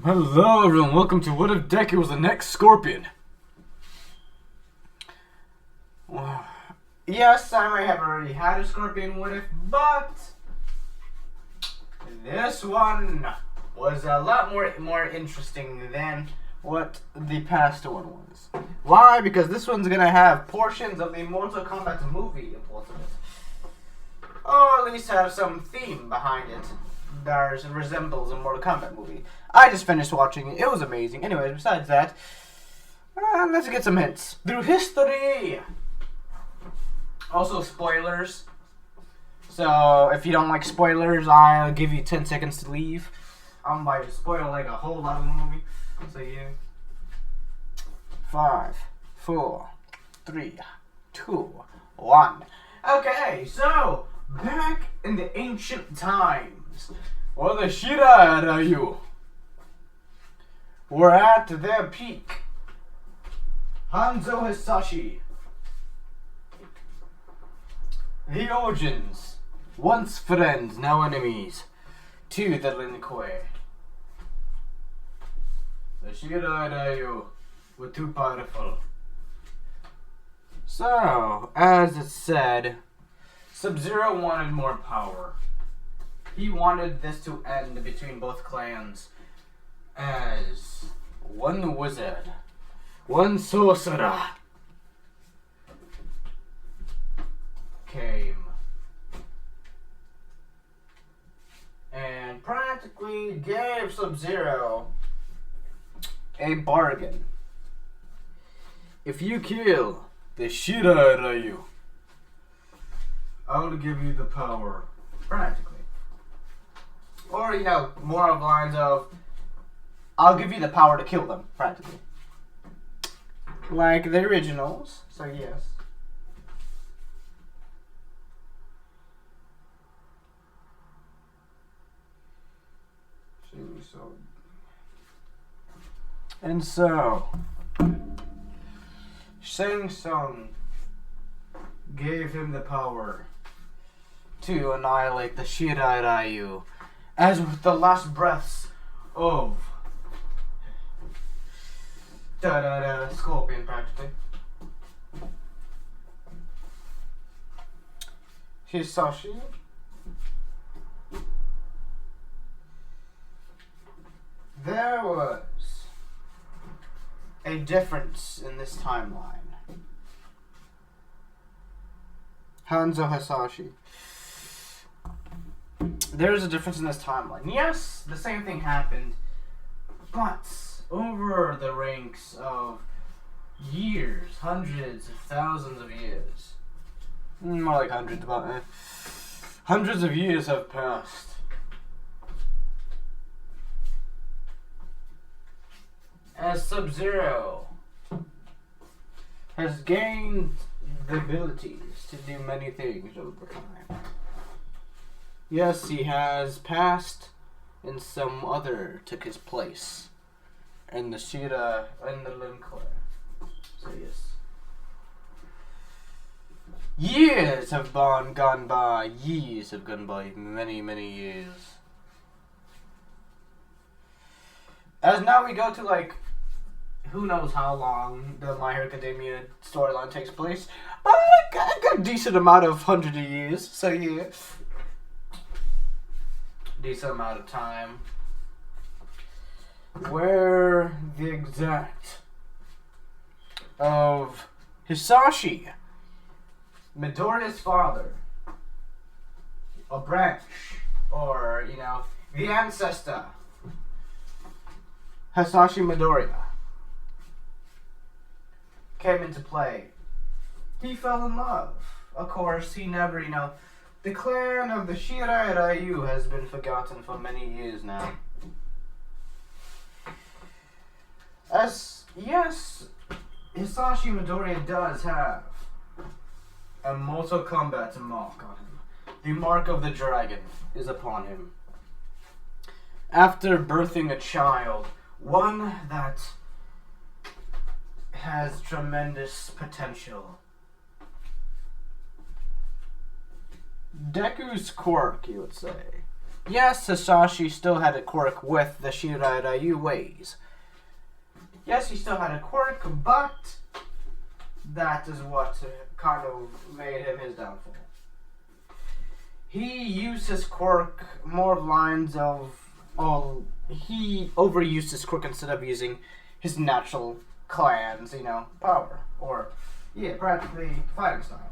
Hello everyone, welcome to What If Deku was the next Scorpion? Well, yes, I might have already had a Scorpion What If, but this one was a lot more interesting than what the past one was. Why? Because this one's gonna have portions of the Mortal Kombat movie influence in it. Or at least have some theme behind it that resembles a Mortal Kombat movie. I just finished watching it. It was amazing. Anyways, besides that, let's get some hints. Through history! Also, spoilers. So, if you don't like spoilers, I'll give you 10 seconds to leave. I'm about to spoil like a whole lot of the movie. So, yeah. 5, 4, 3, 2, 1. Okay, so, back in the ancient times, or the Shira Ryu were at their peak. Hanzo Hisashi, the Ojins, once friends, now enemies, to the Lin Kuei. The Shira Ryu were too powerful. So, as it said, Sub-Zero wanted more power. He wanted this to end between both clans as one wizard, one sorcerer came and practically gave Sub-Zero a bargain. If you kill the Shira Ryu, I'll give you the power. Practically. Or, more of the lines of, I'll give you the power to kill them, practically. Like the originals, so yes. And so, Shang Tsung gave him the power to annihilate the Shira Ryu, as with the last breaths of Scorpion, practically. Hisashi there was a difference in this timeline. Hanzo Hisashi. There's a difference in this timeline. Yes, the same thing happened, but over the ranks of years, hundreds of thousands of years, more like hundreds, but hundreds of years have passed. As Sub-Zero has gained the abilities to do many things over time. Yes, he has passed, and some other took his place. And the Shira and the Lin Kuei. So yes. Years have gone by. Years have gone by. Many, many years. As now we go to who knows how long the My Hero Academia storyline takes place. But a good decent amount of hundred of years. So yeah. Decent amount of time. Where the exact of Hisashi, Midoriya's father, a branch, or, the ancestor, Hisashi Midoriya, came into play. He fell in love. Of course, he never, the clan of the Shira Ryu has been forgotten for many years now. Yes, Hisashi Midoriya does have a Mortal Kombat mark on him. The mark of the dragon is upon him. After birthing a child, one that has tremendous potential. Deku's quirk, you would say, Yes, Hisashi still had a quirk with the Shirai Ryu ways. Yes, he still had a quirk, but that is what kind of made him his downfall. He used his quirk more of lines of, he overused his quirk instead of using his natural clan's, power. Or, practically fighting style.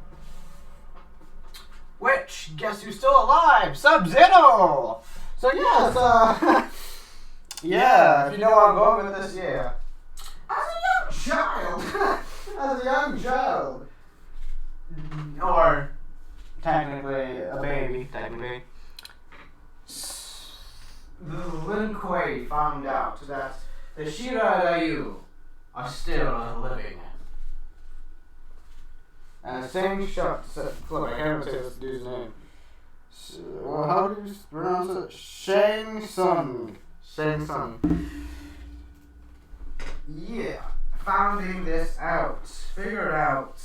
Which, guess who's still alive? Sub-Zero! So yes, yeah, if you know where I'm going with this, yeah. As a young child, or technically a baby, the Lin Kuei found out that the Shirai Ryu are still living. And the same shot, I can't even say this dude's name. Well, how do you pronounce it? Shang Tsung. Yeah, finding this out, figured out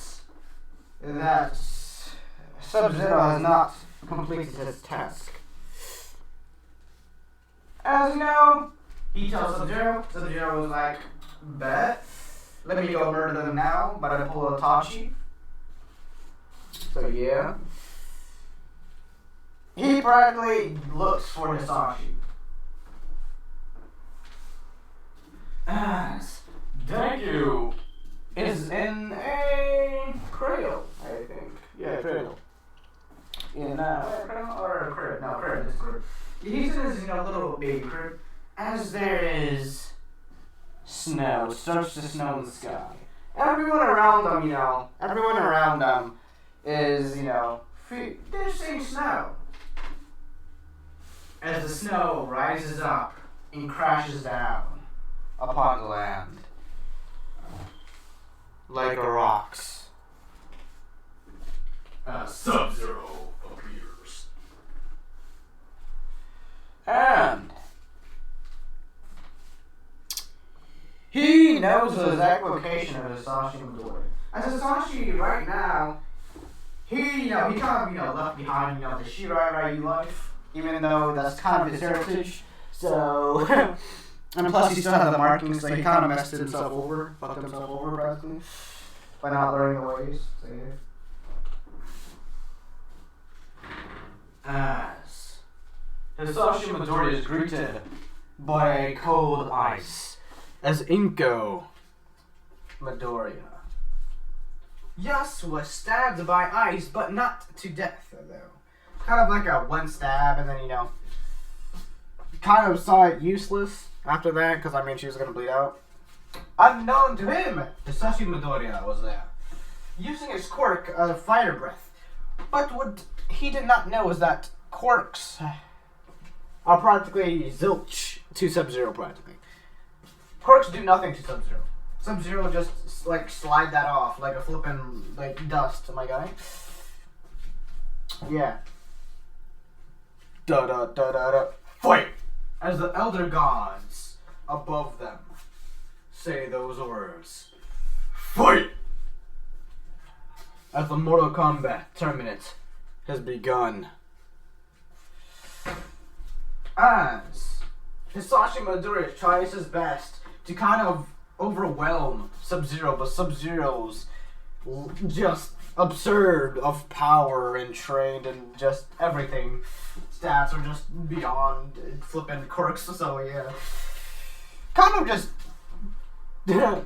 that Sub-Zero has not completed his task. As you know, he tells Sub-Zero. Sub-Zero was like, bet, let me go murder them now, but I pull a Tachi. So yeah. He practically looks for Hisashi. As Deku is in a cradle, I think. Yeah, cradle. In cradle or crib? No, crib. This crib. He's in his little baby crib. As there is snow, it starts to snow in the sky. Everyone around them, is they're seeing snow. As the snow rises up and crashes down upon the land like a rocks. Sub-Zero appears. And he knows the exact location of Hisashi Midori. As Hisashi right now, he kind of left behind the Shirai Ryu life, even though that's kind of his heritage. So and plus he still has the markings, so he kind of messed himself over, fucked himself over practically by not learning the ways. So yeah. As Hisashi Midori is greeted by a cold ice as Inko Midoriya. Yes, was stabbed by ice, but not to death, though. Kind of like a one stab, and then, kind of saw it useless after that, because, she was going to bleed out. Unknown to him, Hisashi Midoriya was there, using his quirk of fire breath. But what he did not know is that quirks are practically zilch to Sub-Zero, practically. Quirks do nothing to Sub-Zero. Sub-Zero just, slide that off like a flippin', dust, my guy. Yeah. Da-da-da-da-da. Fight! As the elder gods above them say those words. Fight! As the Mortal Kombat tournament has begun. As Hisashi Midoriya tries his best to kind of overwhelm Sub-Zero, but Sub-Zero's just absurd of power and trained and just everything. Stats are just beyond flippin' quirks, so yeah. Kind of just... yeah.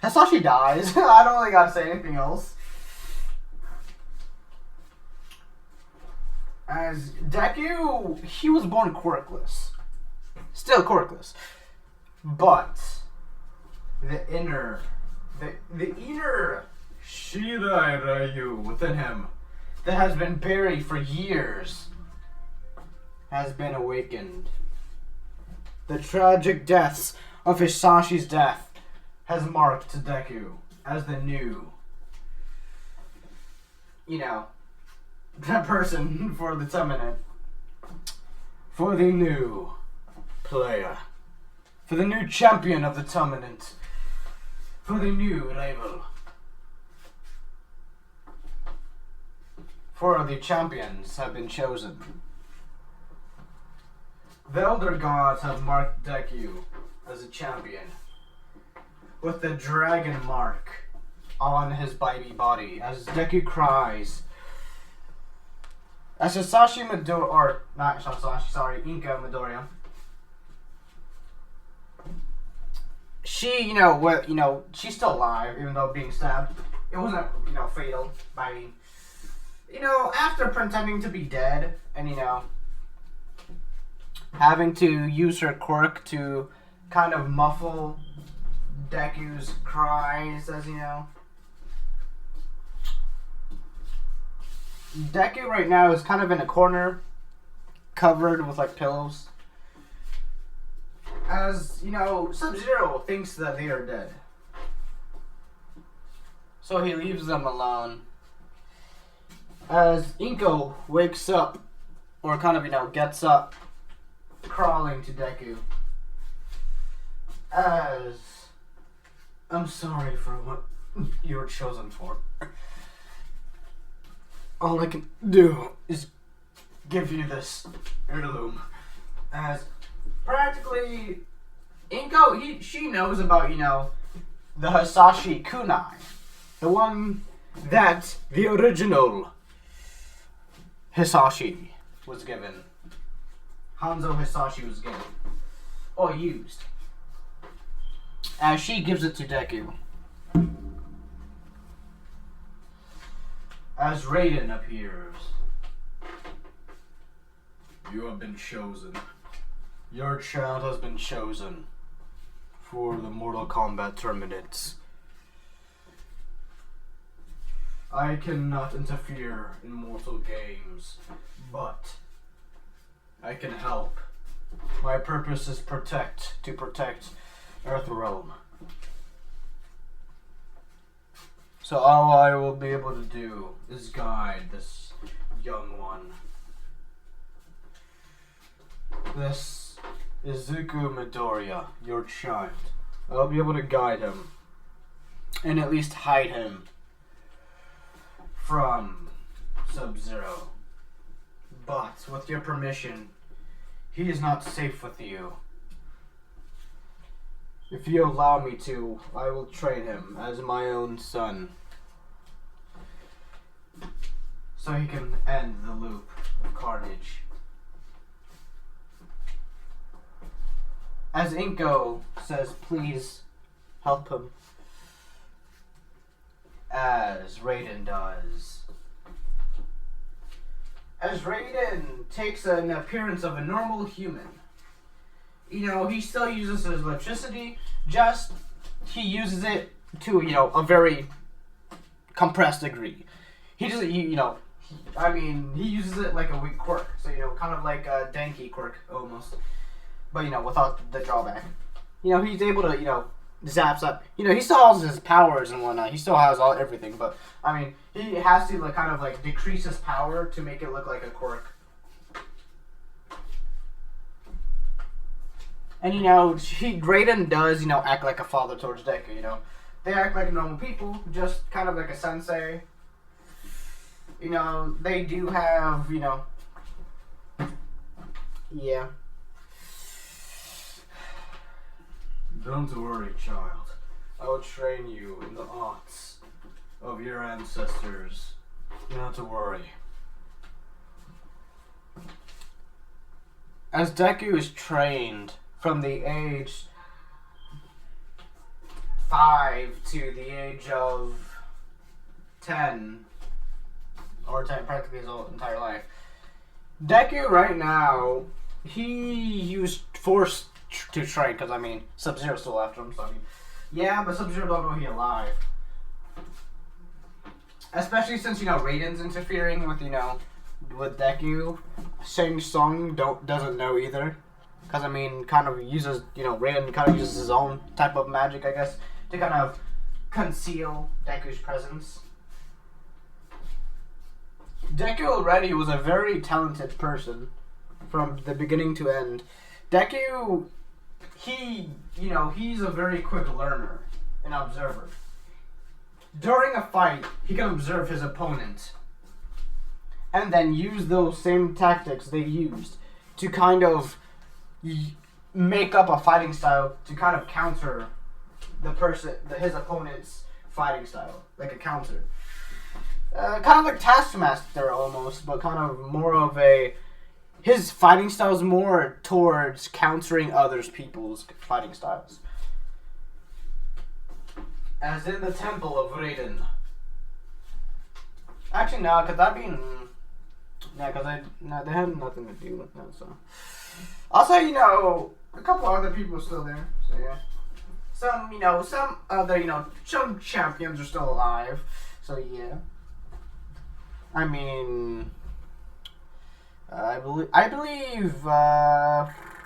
Hisashi dies. I don't really gotta say anything else. As Deku, he was born quirkless. Still quirkless. But the inner Shirai Ryu within him that has been buried for years has been awakened. The tragic deaths of Hisashi's death has marked Deku as the new, that person for the tournament. For the new player. For the new champion of the tournament. For the new rival. For the champions have been chosen. The Elder Gods have marked Deku as a champion, with the dragon mark on his baby body, as Deku cries. As Hisashi Midoriya, or not Hisashi, sorry, Inka Midoriya. She, she's still alive, even though being stabbed. It wasn't, fatal by, after pretending to be dead, and, having to use her quirk to kind of muffle Deku's cries, as Deku right now is kind of in a corner, covered with, pillows. As, Sub-Zero thinks that they are dead. So he leaves them alone. As Inko wakes up, or kind of, gets up, crawling to Deku. As, I'm sorry for what you were chosen for. All I can do is give you this heirloom. As practically, Inko, she knows about, the Hisashi kunai. The one that the original Hisashi was given. Hanzo Hisashi was given. Or used. As she gives it to Deku. As Raiden appears. You have been chosen. Your child has been chosen for the Mortal Kombat tournaments. I cannot interfere in mortal games, but I can help. My purpose is to protect Earthrealm. So all I will be able to do is guide this young one. This is Deku Midoriya, your child. I'll be able to guide him, and at least hide him from Sub-Zero. But, with your permission, he is not safe with you. If you allow me to, I will train him as my own son. So he can end the loop of carnage. As Inko says, please help him. As Raiden does. As Raiden takes an appearance of a normal human. He still uses his electricity, just he uses it to, a very compressed degree. He doesn't, he uses it like a weak quirk. So, kind of like a Denki quirk, almost. But, without the drawback. He's able to, zaps up. He still has his powers and whatnot. He still has everything. But, he has to, decrease his power to make it look like a quirk. And, Raiden does, act like a father towards Deku, They act like normal people, just kind of like a sensei. They do have, yeah. Don't worry, child. I will train you in the arts of your ancestors. You don't have to worry. As Deku is trained from the age 5 to the age of 10, or practically his whole entire life, Deku right now, he was forced to train, because, Sub-Zero's still after him, so, yeah, but Sub-Zero don't know he's alive. Especially since, Raiden's interfering with, with Deku. Shang Tsung doesn't know either. Because, kind of uses, Raiden kind of uses his own type of magic, I guess, to kind of conceal Deku's presence. Deku already was a very talented person from the beginning to end. Deku, he's a very quick learner and observer. During a fight, he can observe his opponent and then use those same tactics they used to kind of make up a fighting style to kind of counter his opponent's fighting style, like a counter. Kind of like Taskmaster almost, but kind of more of his fighting style is more towards countering others people's fighting styles. As in the Temple of Raiden. Actually, no, because that'd be... Yeah, because they had nothing to do with that, so... I'll say, a couple other people are still there, so yeah. Some other, some champions are still alive, so yeah. I mean... I believe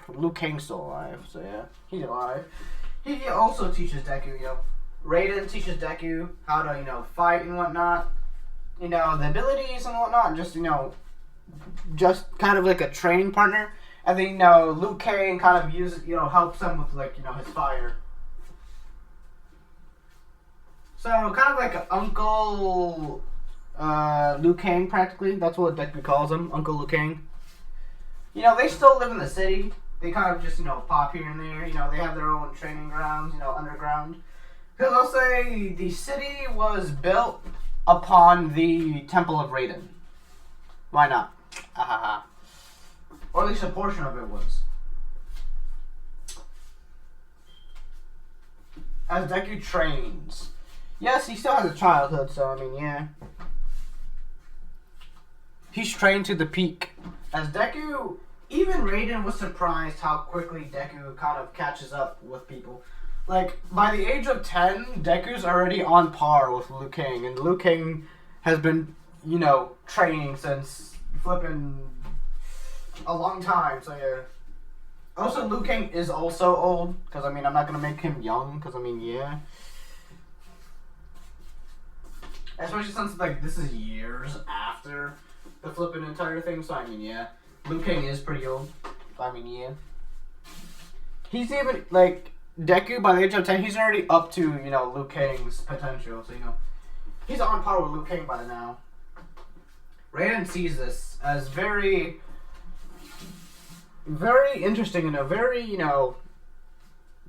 Liu Kang's still alive, so yeah. He's alive. He also teaches Deku, Raiden teaches Deku how to, fight and whatnot. The abilities and whatnot, just kind of like a training partner. And then, Liu Kang kind of uses, helps him with, his fire. So, kind of like Uncle Liu Kang, practically. That's what Deku calls him, Uncle Liu Kang. They still live in the city. They kind of just, pop here and there. They have their own training grounds, underground. Because I'll say the city was built upon the Temple of Raiden. Why not? Or at least a portion of it was. As Deku trains. Yes, he still has a childhood, so I mean, yeah. He's trained to the peak. As Deku, even Raiden was surprised how quickly Deku kind of catches up with people. Like, by the age of 10, Deku's already on par with Liu Kang. And Liu Kang has been, training since flipping a long time. So, yeah. Also, Liu Kang is also old. Because, I'm not going to make him young. Because, yeah. Especially since, this is years after the flipping entire thing. So, yeah. Liu Kang is pretty old. So, yeah. He's even, Deku, by the age of 10, he's already up to, Liu Kang's potential. So, he's on par with Liu Kang by now. Raiden sees this as very, very interesting and a very,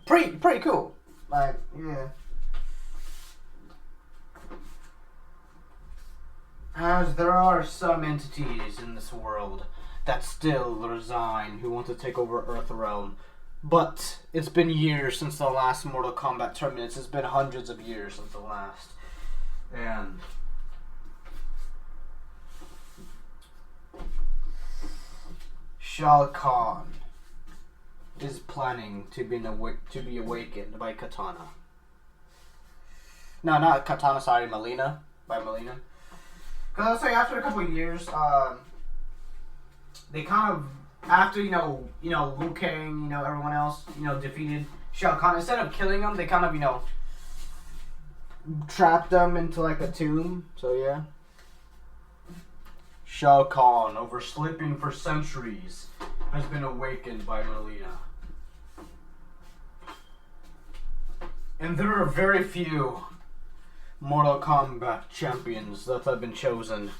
pretty cool. Yeah. As there are some entities in this world that still resign who want to take over Earthrealm. But it's been years since the last Mortal Kombat tournaments. It's been hundreds of years since the last. And Shao Kahn is planning to be awakened by Katana. No, not Katana, sorry, Melina. By Melina. Because I'll say after a couple of years, they kind of... After, Liu Kang, everyone else, defeated Shao Kahn, instead of killing him, they kind of, trapped them into, a tomb. So, yeah. Shao Kahn, oversleeping for centuries, has been awakened by Melina. And there are very few Mortal Kombat champions that have been chosen.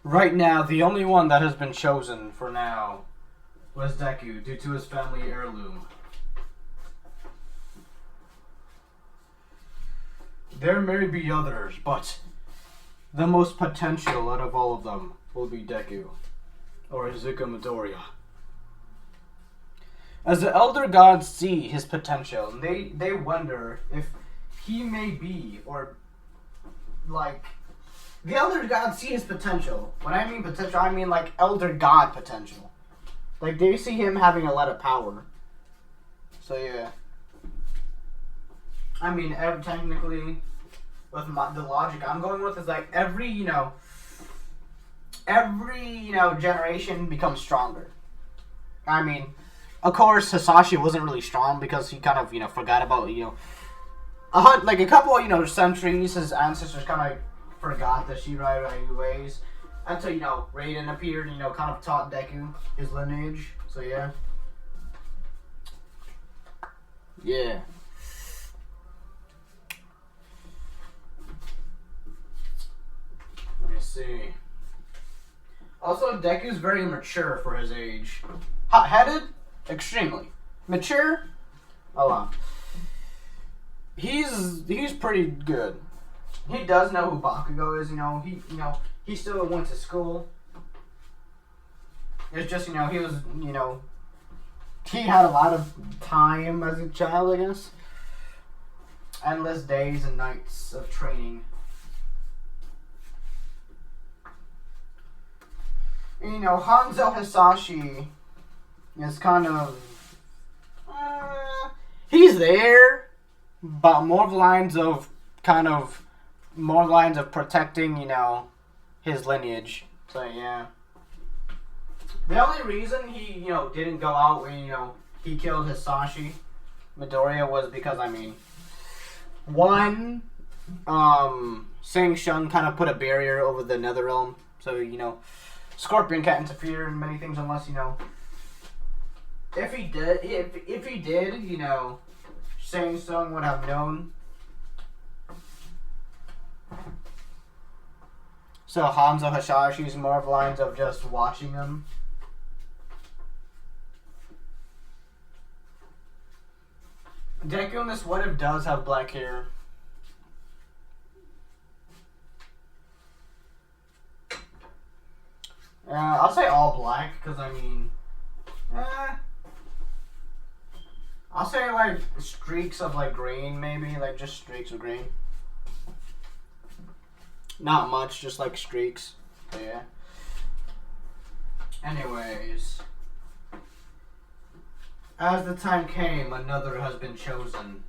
Right now, the only one that has been chosen for now was Deku, due to his family heirloom. There may be others, but the most potential out of all of them will be Deku, or Izuku Midoriya. As the Elder Gods see his potential, they wonder if he may be, or the Elder Gods see his potential. When I mean potential, I mean Elder God potential. They see him having a lot of power. So yeah. Technically, with the logic I'm going with is every generation becomes stronger. Of course, Hisashi wasn't really strong because he kind of forgot about a couple of centuries. His ancestors kind of forgot the Shirai ways until Raiden appeared and kind of taught Deku his lineage. So yeah. Let me see. Also, Deku's very mature for his age. Hot-headed? Extremely. Mature? A lot. He's pretty good. He does know who Bakugo is, he still went to school. It's just, he was, he had a lot of time as a child, I guess. Endless days and nights of training. Hanzo Hisashi is kind of... he's there, but more lines of protecting, his lineage. So, yeah. The only reason he, didn't go out when, he killed Hisashi Midoriya was because, one, Shang Tsung kind of put a barrier over the Netherrealm. So, Scorpion can't interfere in many things unless, if he did, Shang Tsung would have known. So Hanzo Hisashi's more of lines of just watching him. Deku in this What If does have black hair. I'll say all black, because I'll say streaks of green, maybe, just streaks of green. Not much, just streaks. But yeah. Anyways. As the time came, another has been chosen.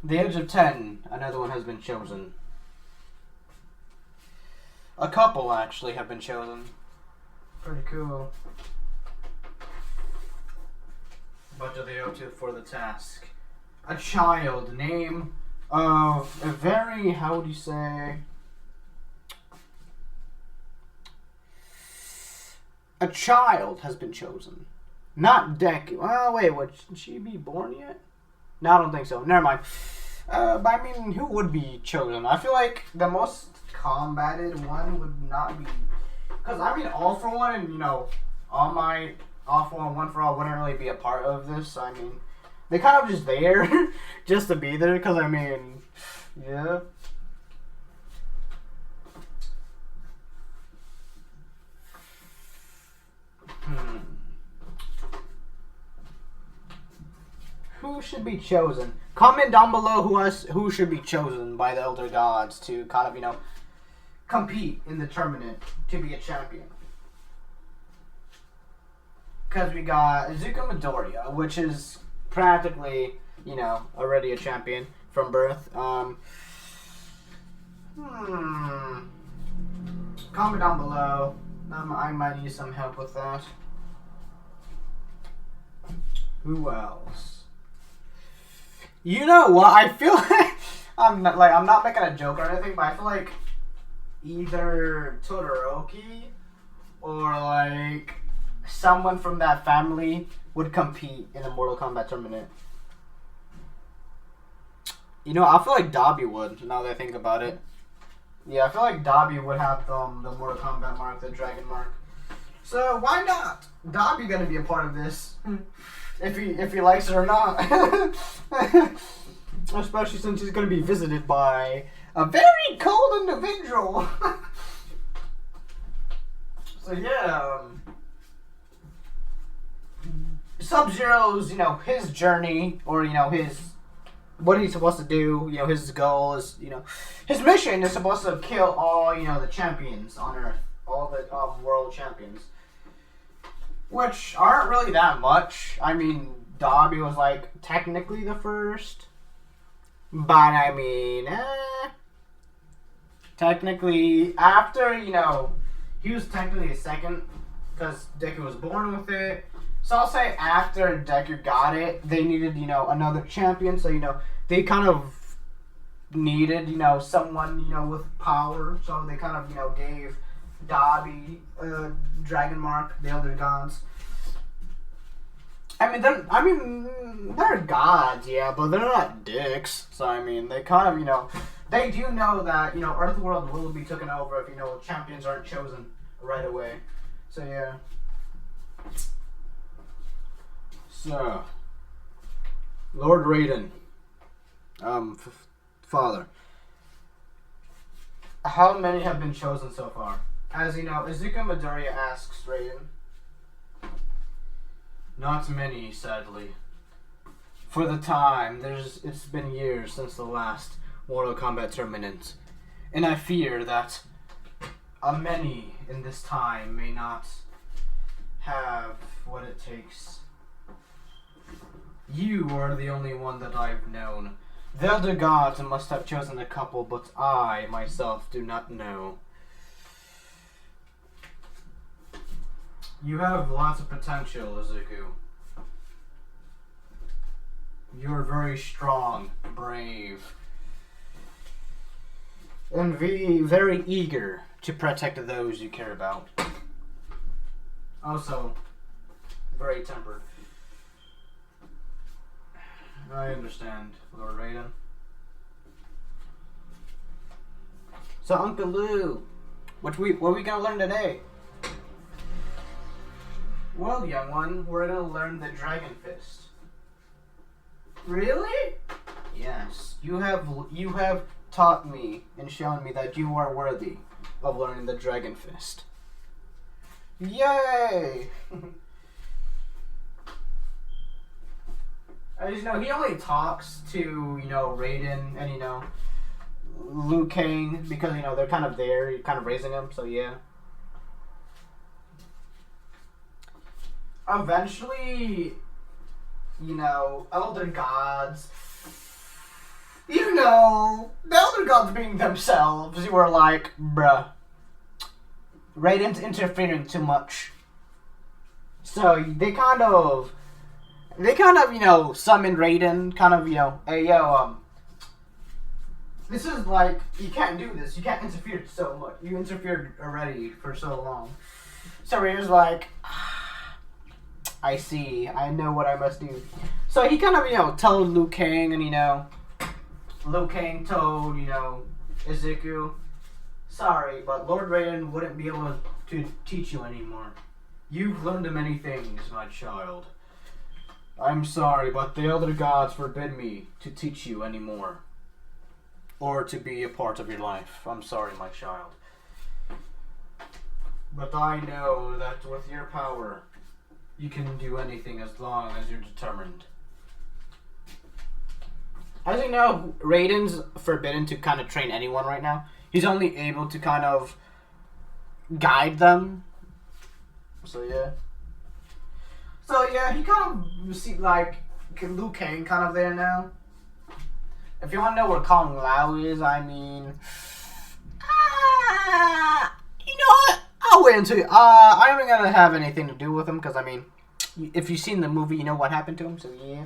The age of 10, another one has been chosen. A couple, actually, have been chosen. Pretty cool. What are they up to for the task? A child, name of a very, how would you say? A child has been chosen. Not Deku. Oh, wait, would she be born yet? No, I don't think so. Never mind. But who would be chosen? I feel like the most combated one would not be... Because, All For One and, All Might, All For One, One For All wouldn't really be a part of this. They kind of just there just to be there. Because, yeah. Who should be chosen? Comment down below who should be chosen by the Elder Gods to kind of, compete in the tournament to be a champion. Because we got Izuku Midoriya, which is practically, already a champion from birth. Comment down below. I might need some help with that. Who else? You know what? I feel like I'm not making a joke or anything, but I feel like either Todoroki or someone from that family would compete in the Mortal Kombat tournament. I feel like Dabi would, now that I think about it. Yeah, I feel like Dabi would have the Mortal Kombat mark, the Dragon mark. So why not? Dabi gonna be a part of this. If he likes it or not. Especially since he's gonna be visited by a very cold individual. So yeah, Sub-Zero's, his journey, or his what he's supposed to do, his goal is, his mission is supposed to kill all, the champions on Earth, all the world champions. Which aren't really that much. Dabi was technically the first. But technically after, he was technically a second because Deku was born with it. So I'll say after Deku got it, they needed, another champion. So, they kind of needed, someone, with power. So they kind of, gave Dabi, Dragon Mark, the Elder Gods. They're gods, yeah, but they're not dicks. So they kind of, they do know that, Earthworld will be taken over if, champions aren't chosen, right away. So yeah. So, Lord Raiden, father. How many have been chosen so far? As you know, Izuku Midoriya asks Raiden. Not many, sadly. For the time, it's been years since the last Mortal Kombat tournament, and I fear that many in this time may not have what it takes. You are the only one that I've known. The other gods must have chosen a couple, but I, myself, do not know. You have lots of potential, Izuku. You're very strong, brave, and very eager to protect those you care about. Also, very tempered. I understand, Lord Raiden. So, Uncle Lou, what we gonna learn today? Well, young one, we're gonna learn the Dragon Fist. Really? Yes. You have taught me and shown me that you are worthy of learning the Dragon Fist. Yay! As you know, he only talks to, Raiden and, Liu Kang because, they're kind of there, kind of raising him, so yeah. Eventually, elder gods, the elder gods being themselves, were like, bruh, Raiden's interfering too much. So they kind of, summoned Raiden, hey, yo, this is like, you can't do this. You can't interfere so much. You interfered already for so long. So Raiden's like, I see. I know what I must do. So he kind of, told Liu Kang, and, Liu Kang told, Izuku, sorry, but Lord Raiden wouldn't be able to teach you anymore. You've learned many things, my child. I'm sorry, but the elder gods forbid me to teach you anymore. Or to be a part of your life. I'm sorry, my child. But I know that with your power, you can do anything as long as you're determined. As you know, Raiden's forbidden to kind of train anyone right now. He's only able to kind of guide them. So yeah, he kind of see like Liu Kang kind of there now. If you want to know what Kong Lao is, I mean, you know what? I'll wait until I'm not gonna have anything to do with him because I mean, if you've seen the movie, you know what happened to him. So yeah,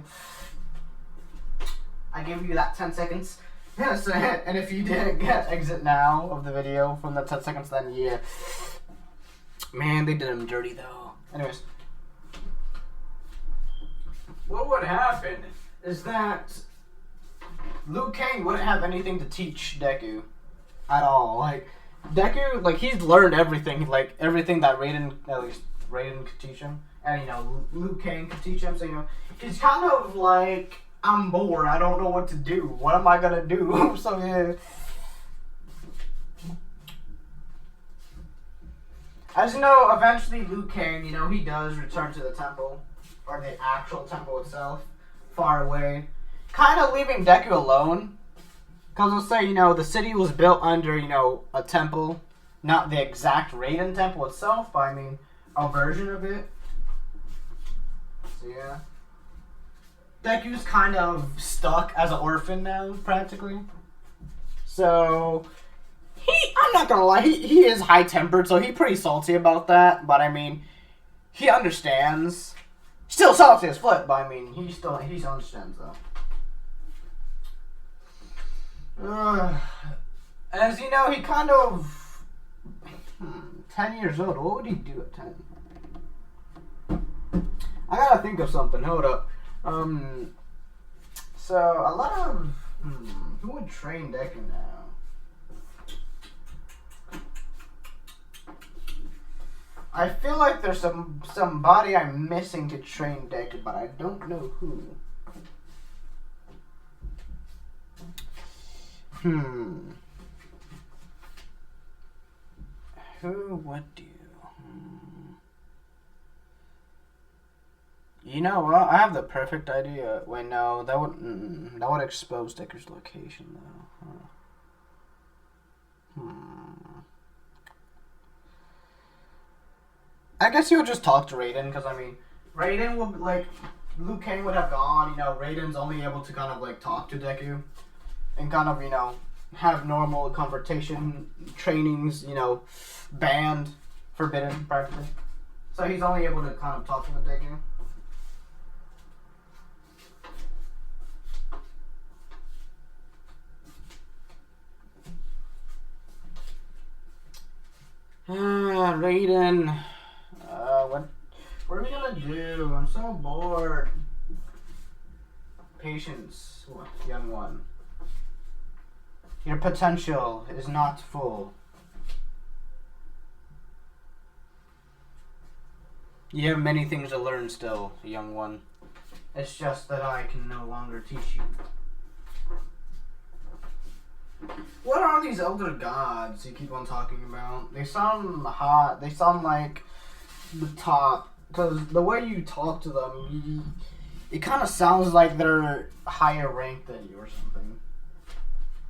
I give you that 10 seconds. Yes, and if you didn't get exit now of the video from that 10 seconds, then yeah, man, they did him dirty though. Anyways, what would happen is that Liu Kang wouldn't have anything to teach Deku at all. Like, Deku, like, he's learned everything, like, everything that at least Raiden could teach him. And, Liu Kang could teach him. So, he's kind of like, I'm bored. I don't know what to do. What am I gonna do? So, yeah. As you know, eventually Liu Kang, he does return to the temple. Or the actual temple itself. Far away. Kind of leaving Deku alone. Because let's say, the city was built under, a temple. Not the exact Raiden temple itself, but I mean, a version of it. So, yeah. Deku's kind of stuck as an orphan now, practically. So, I'm not gonna lie, he is high-tempered, so he's pretty salty about that. But, I mean, he understands. Still salty as flip, but I mean, he understands, though. As you know, he kind of 10 years old. What would he do at 10? I gotta think of something. Hold up. So a lot of who would train Deku now? I feel like there's somebody I'm missing to train Deku, but I don't know who. Who would do? You know what? I have the perfect idea. Wait, no, that would expose Deku's location though. I guess you would just talk to Raiden, because I mean, Raiden would like Liu Kang would have gone. You know, Raiden's only able to kind of like talk to Deku, and kind of have normal confrontation trainings. Banned, forbidden practically. So he's only able to kind of talk to the Deku. Raiden. What are we gonna do? I'm so bored. Patience, young one. Your potential is not full. You have many things to learn still, young one. It's just that I can no longer teach you. What are these elder gods you keep on talking about? They sound hot. They sound like the top. Because the way you talk to them, it kind of sounds like they're higher ranked than you or something.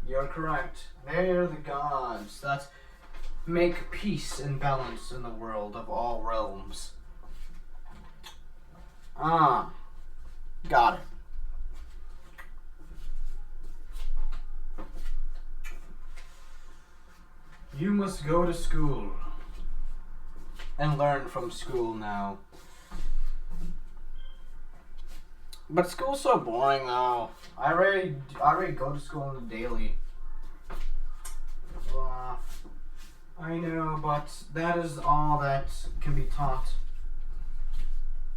You're correct. They're the gods that make peace and balance in the world of all realms. Got it. You must go to school and learn from school now. But school's so boring though. I already go to school on the daily. I know, but that is all that can be taught.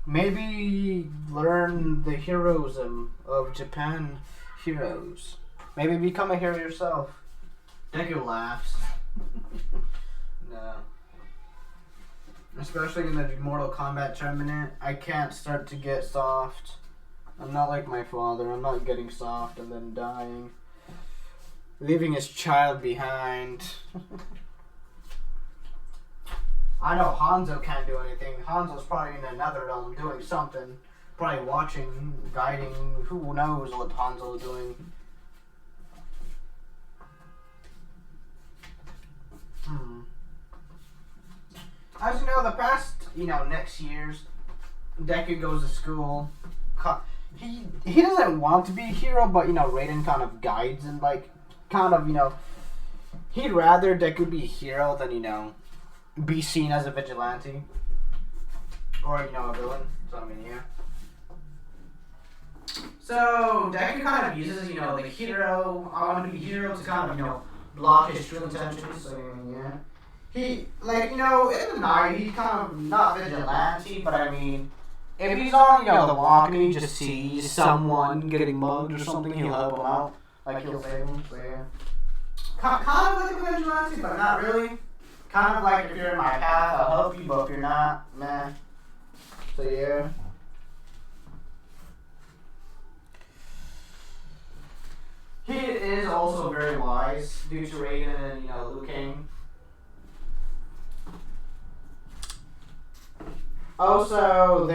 Maybe learn the heroism of Japan heroes. Maybe become a hero yourself. Deku laughs. No. Especially in the Mortal Kombat tournament, I can't start to get soft. I'm not like my father. I'm not getting soft and then dying. Leaving his child behind. I know Hanzo can't do anything. Hanzo's probably in another realm doing something. Probably watching, guiding. Who knows what Hanzo's doing. As you know, the past, next years, Deku goes to school. He doesn't want to be a hero, but, Raiden kind of guides and, he'd rather Deku be a hero than, be seen as a vigilante. Or, a villain. So, I mean, yeah. So, Deku kind of uses, the hero, I want to be a hero to kind of, block his true intentions. So, yeah. He, in the night, he's kind of not vigilante, but I mean, if he's on, the walk and he just sees someone getting mugged or something, he'll help him out. He'll save him, so yeah. Kind of like a vigilante, but not really. Kind of like if you're in my path, I'll help you, but if you're not, meh. So yeah. He is also very wise due to Raiden and, Liu Kang. Also,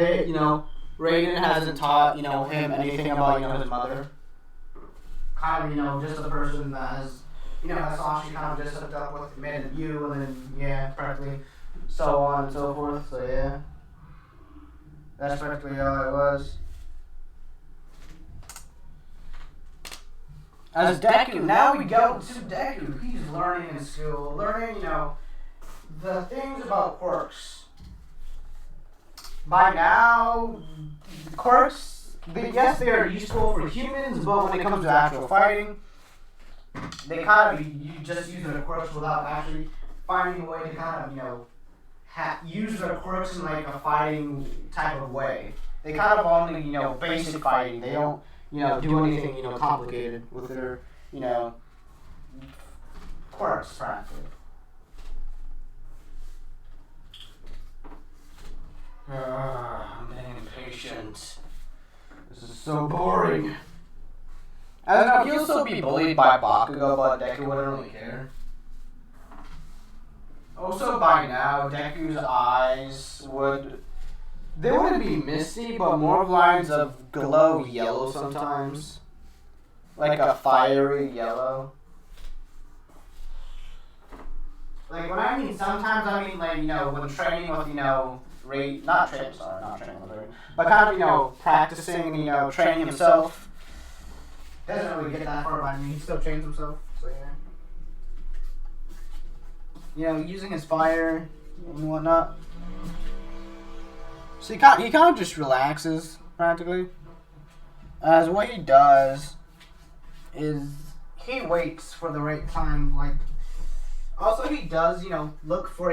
Raiden hasn't taught, him anything about, his mother. Kind of, just a person that has, has Sashi kind of just hooked up with, made a view, and then, yeah, practically so on and so forth, so yeah. That's practically all it was. As Deku, now we go to Deku. He's learning in school, learning, the things about quirks. By now, quirks, yes, they are useful for humans, but when it comes to actual fighting, they kind of, you just use their quirks without actually finding a way to kind of, use their quirks in like a fighting type of way. They kind of only, basic fighting. They don't, do anything, complicated with their, quirks, practically. I'm getting impatient. This is so boring. I don't know, he'll still be bullied by Bakugo, but Deku wouldn't really care. Also, by now, Deku's eyes they wouldn't be misty, but more of lines of glow yellow sometimes. Like a fiery yellow. Like, when I mean sometimes, I mean, like, when training with, not training with Ray, but kind of, practicing, training himself. Doesn't really get that far, but I mean, he still trains himself, so yeah. Using his fire and whatnot. So he kind of just relaxes, practically. As what he does is he waits for the right time, like. Also, he does, look for,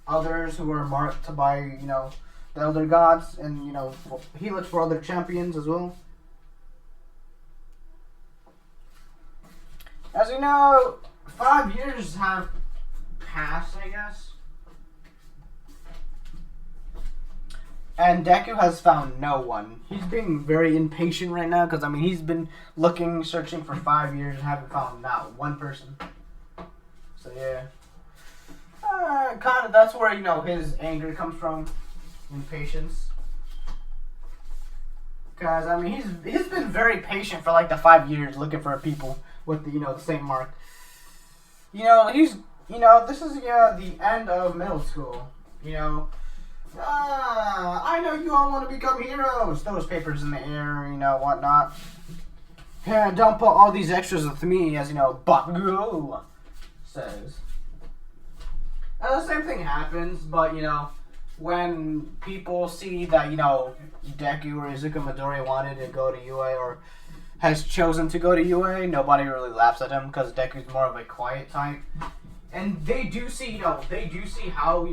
others who are marked by, the elder gods, and, he looks for other champions as well. As you know, 5 years have passed, I guess. And Deku has found no one. He's being very impatient right now, because, he's been searching for 5 years and haven't found not one person. So yeah, kind of that's where his anger comes from, impatience. Because he's been very patient for like the 5 years looking for people with the same mark. This is the end of middle school. I know you all want to become heroes. Those papers in the air, whatnot. Yeah, don't put all these extras with me, as Bakugo says. And the same thing happens, but when people see that Deku or Izuku Midori wanted to go to UA or has chosen to go to UA, nobody really laughs at him because Deku's more of a quiet type, and they do see how they do see how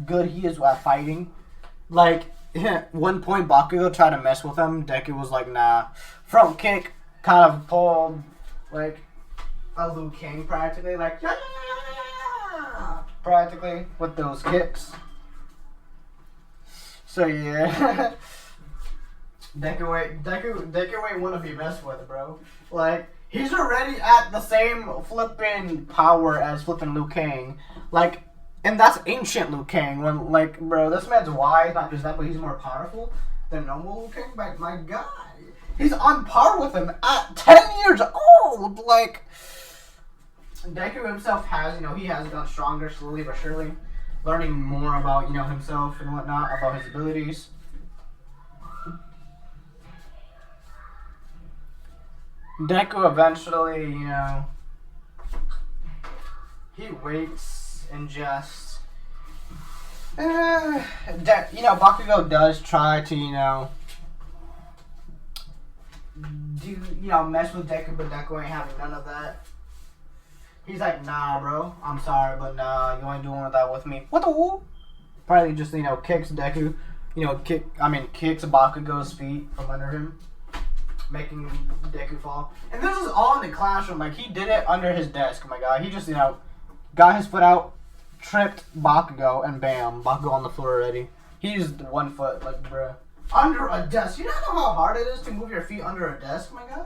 good he is at fighting. Like one point Bakugo tried to mess with him, Deku was like, nah. Front kick, kind of pulled like a Liu Kang practically, like practically with those kicks. So yeah, Deku ain't wanna be messed with, bro. Like he's already at the same flipping power as flipping Liu Kang, like, and that's ancient Liu Kang. When like, bro, this man's wide, not just that, but he's more powerful than normal Liu Kang. But my God. He's on par with him at 10 years old. Like, Deku himself has, he has gotten stronger slowly but surely, learning more about, himself and whatnot, about his abilities. Deku eventually, he waits and just, Bakugo does try to, mess with Deku, but Deku ain't having none of that. He's like, nah, bro, I'm sorry, but nah, you ain't doing that with me. What the whoop? Probably just, kicks Deku, kicks Bakugo's feet from under him, making Deku fall. And this is all in the classroom, like, he did it under his desk, oh my God. He just, got his foot out, tripped Bakugo, and bam, Bakugo on the floor already. He used 1 foot, like, bruh. Under a desk. You don't know how hard it is to move your feet under a desk, my guy?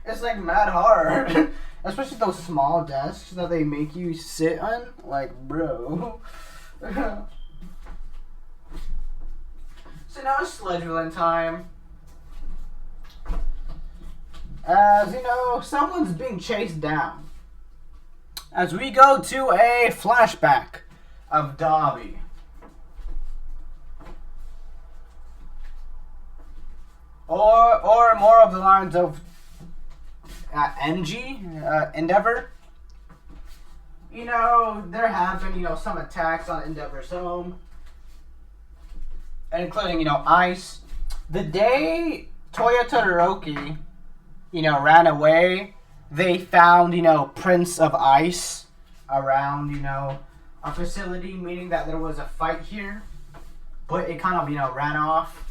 It's like mad hard. Especially those small desks that they make you sit on. Like, bro. So now it's scheduling time. As someone's being chased down. As we go to a flashback of Dabi. Or more of the lines of Endeavor. There have been, some attacks on Endeavor's home. Including, Ice. The day Toya Todoroki, ran away, they found, Prince of Ice around, a facility, meaning that there was a fight here. But it kind of, ran off.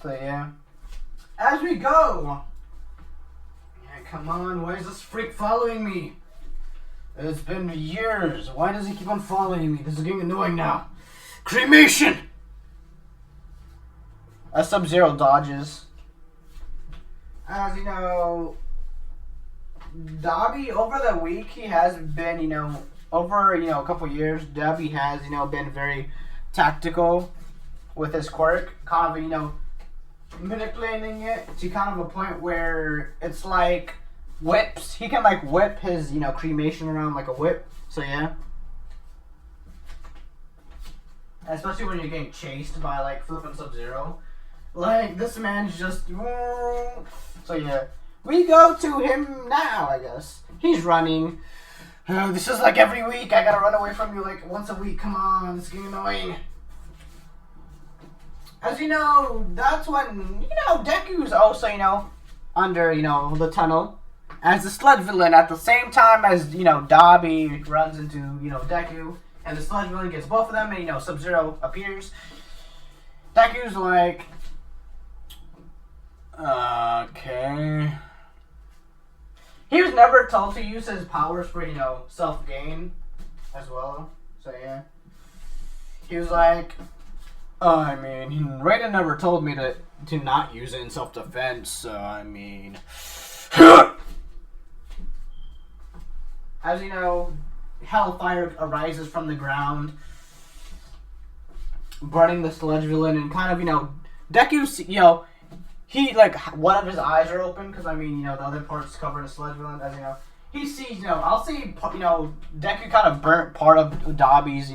So yeah, as we go, Come on, why is this freak following me? It's been years. Why does he keep on following me? This is getting annoying now. Cremation! As Sub-Zero dodges. As you know, Dobby, over the week, he has been, over, a couple years, Dobby has, been very tactical with his quirk. Kind of, manipulating it to kind of a point where it's like whips. He can, like, whip his, cremation around like a whip. So, yeah. Especially when you're getting chased by, like, flipping Sub-Zero. Like, this man's just... So, yeah. We go to him now, I guess. He's running. This is like every week. I gotta run away from you, like, once a week. Come on, it's getting annoying. As you know, that's when, Deku's also, under, the tunnel. As the sludge villain, at the same time as, Dobby runs into, Deku. And the sludge villain gets both of them, and, Sub-Zero appears. Deku's like... Okay. He was never told to use his powers for, self-gain as well. So, yeah. He was like... I mean, Raiden never told me to not use it in self-defense, so, I mean... As you know, hellfire arises from the ground, burning the sludge villain, and kind of, Deku's, he, like, one of his eyes are open, because, I mean, the other part's covered in sludge villain, as he sees, I'll see, Deku kind of burnt part of Dobby's,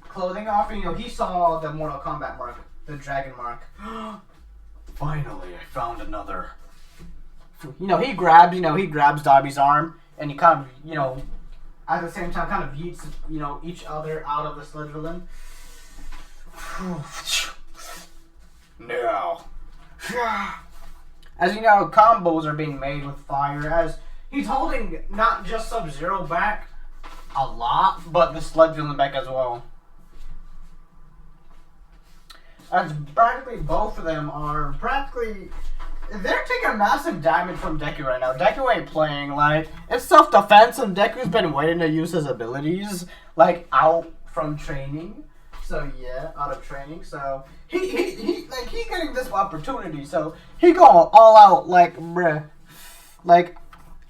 clothing off, and, he saw the Mortal Kombat mark, the dragon mark. Finally, I found another. He grabs Dobby's arm, and he kind of, at the same time, kind of yeets, each other out of the sludge villain. Now. As you know, combos are being made with fire, as he's holding not just Sub-Zero back a lot, but the sludge villain back as well. As practically both of them are they're taking massive damage from Deku right now. Deku ain't playing, like, it's self-defense, and Deku's been waiting to use his abilities, like, out from training. So, yeah, out of training, so, he getting this opportunity, so, he going all out, like, bruh, like,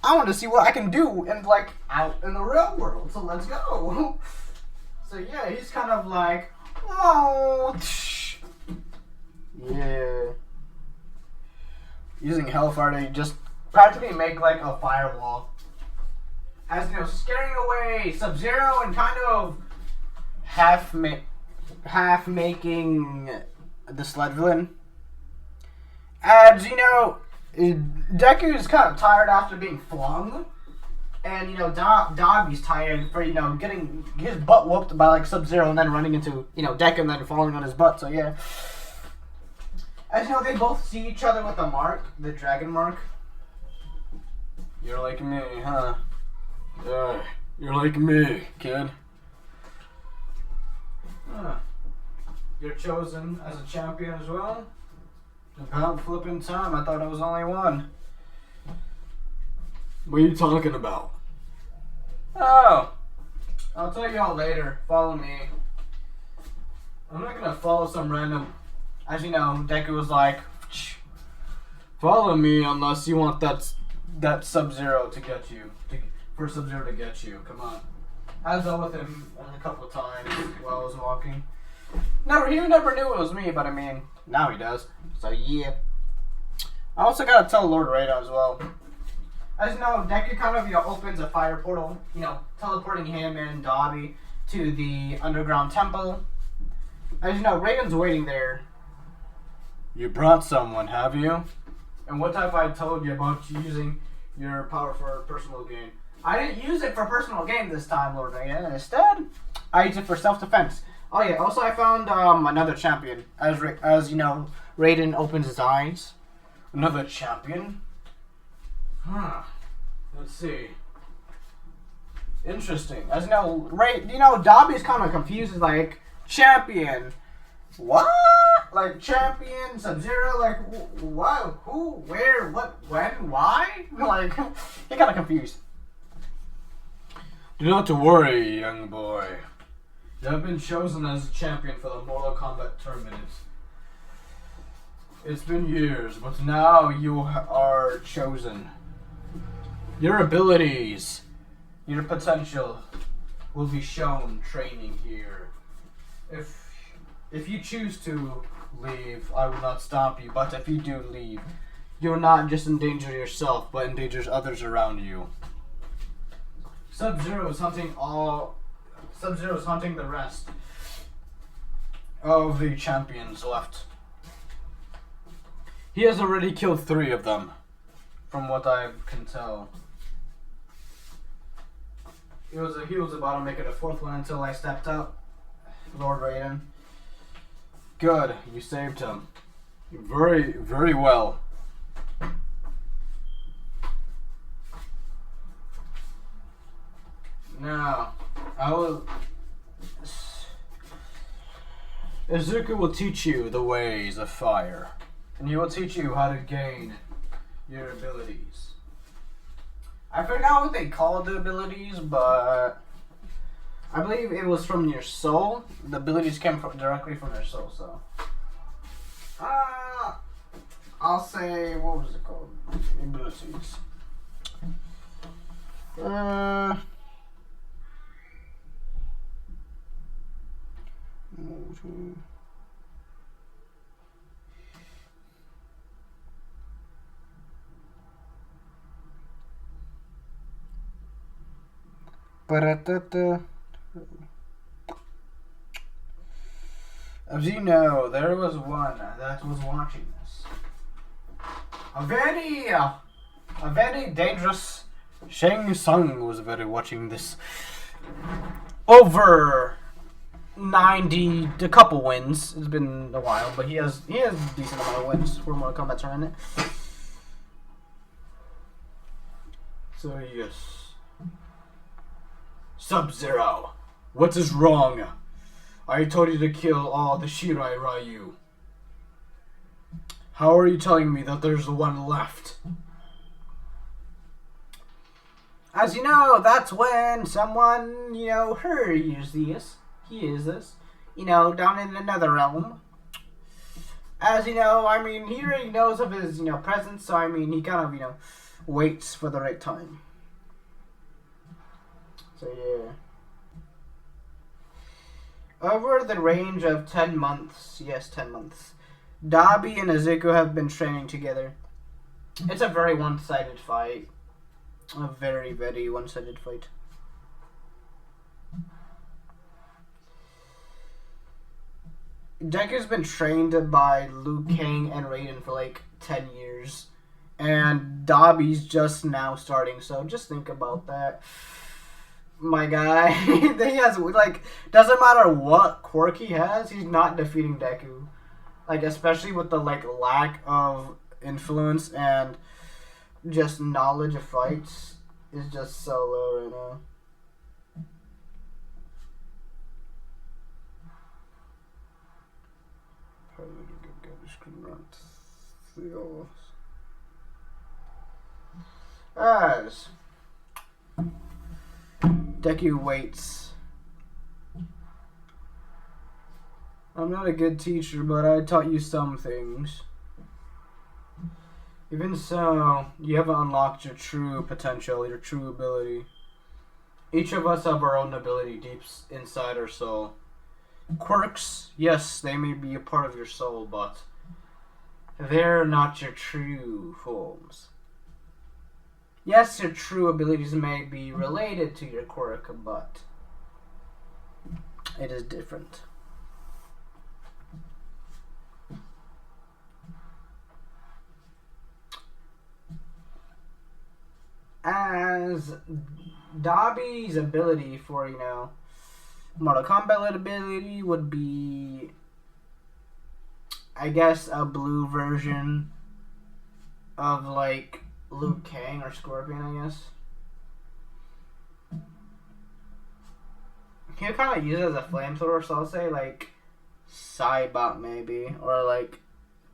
I want to see what I can do, and, like, out in the real world, so let's go. So, yeah, he's kind of like, oh, yeah. Using Hellfire to just practically make, like, a firewall. As, scaring away Sub-Zero and kind of half making the sludge villain. As, Deku is kind of tired after being flung. And, Dobby's tired for, getting his butt whooped by, like, Sub-Zero and then running into, Deku and then falling on his butt, so yeah. As they both see each other with the mark, the dragon mark. You're like me, huh? You're like me, kid. You're chosen as a champion as well? About flipping time, I thought it was only one. What are you talking about? Oh, I'll tell y'all later. Follow me. I'm not gonna follow some random... As you know, Deku was like, follow me unless you want that Sub-Zero to get you. For Sub-Zero to get you. Come on. I was with him a couple of times while I was walking. He never knew it was me, but I mean, now he does. So yeah. I also gotta tell Lord Raiden as well. As you know, Deku kind of, opens a fire portal, teleporting him and Dobby to the underground temple. As you know, Raiden's waiting there. You brought someone, have you? And what have I told you about using your power for personal gain? I didn't use it for personal gain this time, Lord Raiden. Instead, I used it for self-defense. Oh yeah, also I found another champion. As Raiden opens his eyes. Another champion? Let's see. Interesting. As Dobby's kind of confused, like, champion. What? like champion, Sub-Zero, like what, who, where, what, when, why? Like, he got confused. Do not worry, young boy. You have been chosen as a champion for the Mortal Kombat tournament. It's been years, but now you are chosen. Your abilities, your potential will be shown training here. If you choose to leave, I will not stop you, but if you do leave, you'll not just endanger yourself, but endangers others around you. Sub-Zero is hunting the rest of the champions left. He has already killed 3 of them, from what I can tell. He was about to make it a 4th one until I stepped up. Lord Raiden. Good, you saved him. Very, very well. Now, Izuku will teach you the ways of fire, and he will teach you how to gain your abilities. I forgot what they called the abilities, but I believe it was from your soul. The abilities came directly from your soul, so. I'll say, what was it called? Abilities. As you know, there was one that was watching this. A very dangerous Shang Tsung was very watching this. Over 90, a couple wins. It's been a while, but he has a decent amount of wins for Mortal Kombat tournament. So yes. Sub-Zero, what is wrong? I told you to kill all the Shirai Ryu. How are you telling me that there's one left? As you know, that's when someone, hears this, down in another realm. As you know, he already knows of his, presence, so he kind of, waits for the right time. So yeah. Over the range of 10 months, yes, 10 months, Dabi and Izuku have been training together. It's a very one-sided fight. A very, very one-sided fight. Deku's been trained by Liu Kang and Raiden for like 10 years. And Dabi's just now starting, so just think about that. My guy, he has, doesn't matter what quirk he has, he's not defeating Deku. Especially with the, lack of influence and just knowledge of fights is just so low right now. As Deku waits. I'm not a good teacher, but I taught you some things. Even so, you haven't unlocked your true potential, your true ability. Each of us have our own ability deep inside our soul. Quirks, yes, they may be a part of your soul, but they're not your true forms. Yes, your true abilities may be related to your quirk, but it is different. As Dabi's ability for, Mortal Kombat ability would be, I guess, a blue version of, Liu Kang or Scorpion, I guess. He'll kind of use it as a flamethrower, so I'll say, Cybot maybe, or like,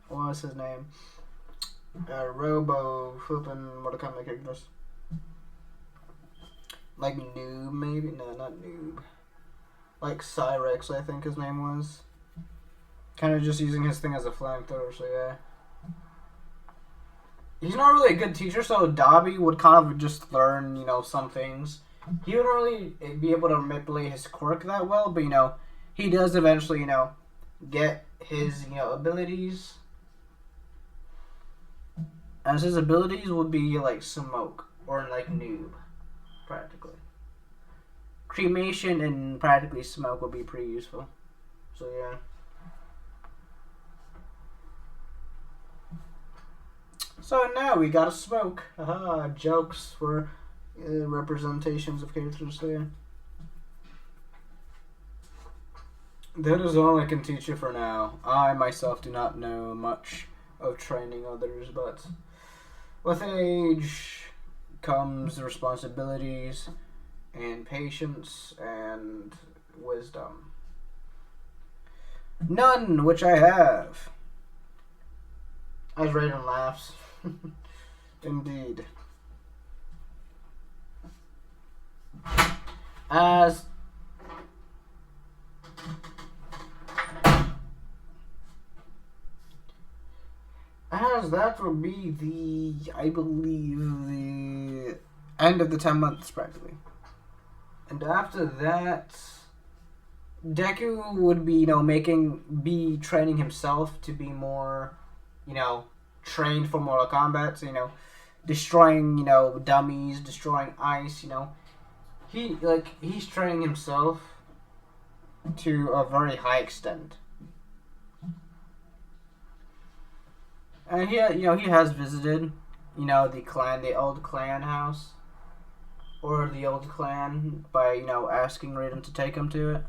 what was his name? Robo flipping Mortal Kombat characters. Like Noob maybe? No, not Noob. Like Cyrex, I think his name was. Kind of just using his thing as a flamethrower, so yeah. He's not really a good teacher, so Dobby would kind of just learn, you know, some things. He wouldn't really be able to manipulate his quirk that well, but, you know, he does eventually, you know, get his, you know, abilities. As his abilities would be like Smoke, or like Noob, practically. Cremation and practically Smoke would be pretty useful. So, yeah. So now we got a Smoke. Haha, jokes for representations of characters there. That is all I can teach you for now. I myself do not know much of training others, but with age comes responsibilities and patience and wisdom. None which I have. As Raiden laughs. Indeed. As that will be the, I believe, the end of the 10 months practically. And after that, Deku would be, you know, be training himself to be more, you know, trained for Mortal Kombat, so, you know, destroying, you know, dummies, destroying ice, you know. He's training himself to a very high extent. And he has visited, you know, the old clan house, or the old clan by, you know, asking Raiden to take him to it.